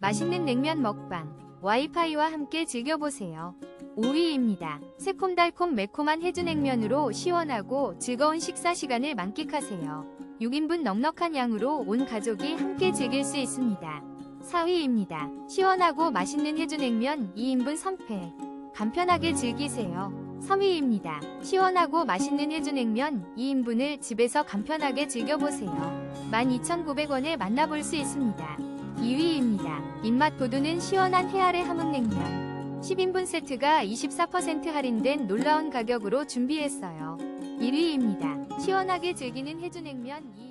맛있는 냉면 먹방, 와이파이와 함께 즐겨보세요. 5위입니다. 새콤달콤 매콤한 해주냉면으로 시원하고 즐거운 식사 시간을 만끽하세요. 6인분 넉넉한 양으로 온 가족이 함께 즐길 수 있습니다. 4위입니다. 시원하고 맛있는 해주냉면 2인분 선패. 간편하게 즐기세요. 3위입니다. 시원하고 맛있는 해주냉면 2인분을 집에서 간편하게 즐겨보세요. 12,900원에 만나볼 수 있습니다. 2위입니다. 입맛 돋우는 시원한 해아래 함흥냉면 10인분 세트가 24% 할인된 놀라운 가격으로 준비했어요. 1위입니다. 시원하게 즐기는 해주냉면 2